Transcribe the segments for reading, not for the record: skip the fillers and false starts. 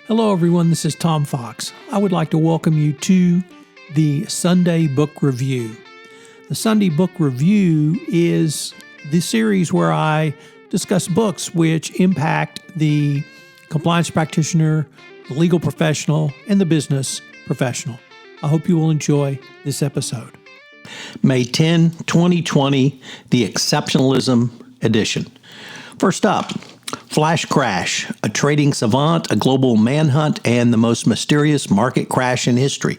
Hello, everyone. This is Tom Fox. I would like to welcome you to the Sunday Book Review. The Sunday Book Review is the series where I discuss books which impact the compliance practitioner, the legal professional, and the business professional. I hope you will enjoy this episode. May 10, 2020, the Exceptionalism edition. First up, Flash Crash, a trading savant, a global manhunt, and the most mysterious market crash in history.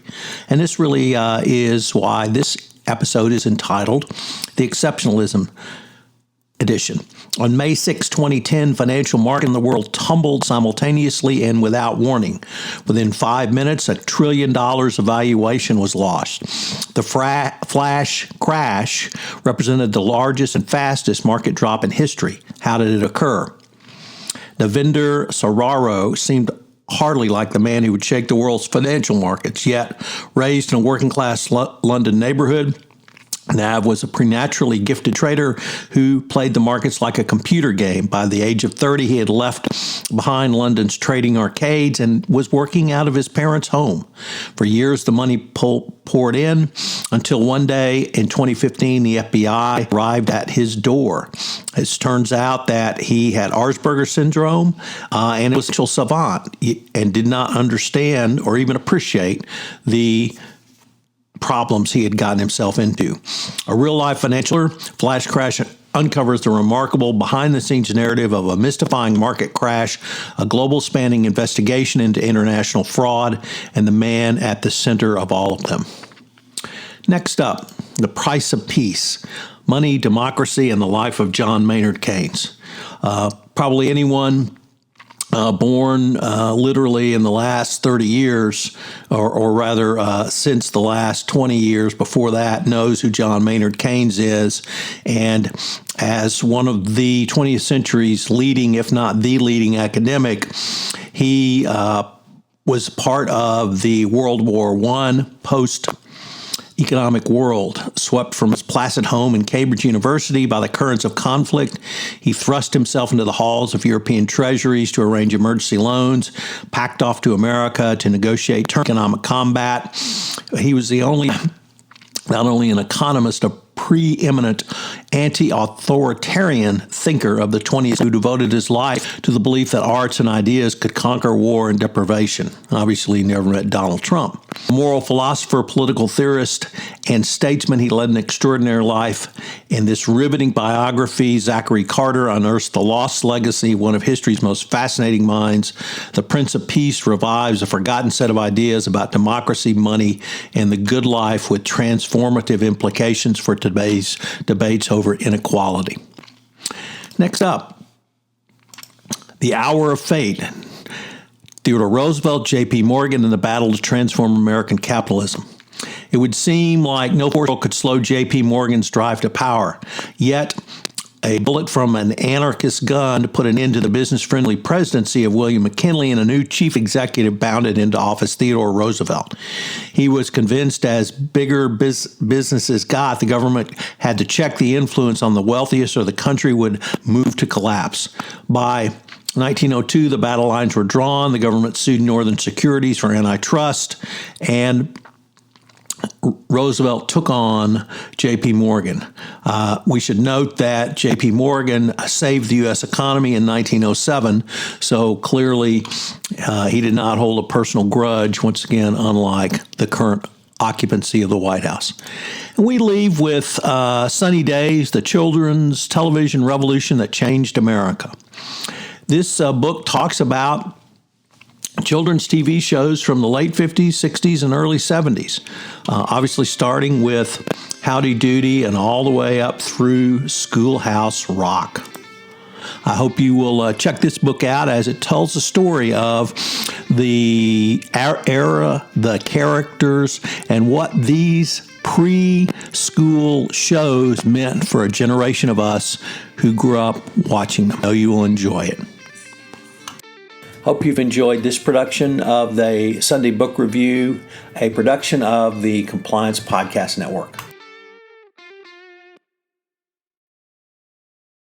And this really is why this episode is entitled the Exceptionalism edition. On May 6, 2010, financial market in the world tumbled simultaneously and without warning. Within 5 minutes, $1 trillion of valuation was lost. The flash crash represented the largest and fastest market drop in history. How did it occur? Navinder Sararo seemed hardly like the man who would shake the world's financial markets, yet raised in a working-class London neighborhood, Nav was a preternaturally gifted trader who played the markets like a computer game. By the age of 30, he had left behind London's trading arcades and was working out of his parents' home. For years, the money poured in until one day in 2015, the FBI arrived at his door. It turns out that he had Asperger's syndrome and was a savant and did not understand or even appreciate the problems he had gotten himself into. A real-life financial flash crash uncovers the remarkable behind-the-scenes narrative of a mystifying market crash, a global spanning investigation into international fraud, and the man at the center of all of them. Next up, The Price of Peace, Money, Democracy, and the Life of John Maynard Keynes. Probably anyone born literally in the last 30 years, or rather since the last 20 years before that, knows who John Maynard Keynes is. And as one of the 20th century's leading, if not the leading academic, he was part of the World War I post-economic world. Swept from his placid home in Cambridge University by the currents of conflict, he thrust himself into the halls of European treasuries to arrange emergency loans, packed off to America to negotiate economic combat. He was not only an economist, a preeminent anti-authoritarian thinker of the 20th who devoted his life to the belief that arts and ideas could conquer war and deprivation. Obviously, he never met Donald Trump. A moral philosopher, political theorist, and statesman, he led an extraordinary life. In this riveting biography, Zachary unearths the lost legacy, one of history's most fascinating minds. The Prince of Peace revives a forgotten set of ideas about democracy, money, and the good life with transformative implications for today's debates over inequality. Next up, The Hour of Fate, Theodore Roosevelt, J.P. Morgan, and the battle to transform American capitalism. It would seem like no force could slow J.P. Morgan's drive to power, yet a bullet from an anarchist gun to put an end to the business-friendly presidency of William McKinley and a new chief executive bounded into office, Theodore Roosevelt. He was convinced as bigger businesses got, the government had to check the influence on the wealthiest or the country would move to collapse. By 1902, the battle lines were drawn. The government sued Northern Securities for antitrust, and Roosevelt took on J.P. Morgan. We should note that J.P. Morgan saved the U.S. economy in 1907, so clearly he did not hold a personal grudge, once again, unlike the current occupancy of the White House. And we leave with Sunny Days, the children's television revolution that changed America. This book talks about children's TV shows from the late 50s, 60s, and early 70s, obviously starting with Howdy Doody and all the way up through Schoolhouse Rock. I hope you will check this book out as it tells the story of the era, the characters, and what these preschool shows meant for a generation of us who grew up watching them. I know you will enjoy it. Hope you've enjoyed this production of the Sunday Book Review, a production of the Compliance Podcast Network.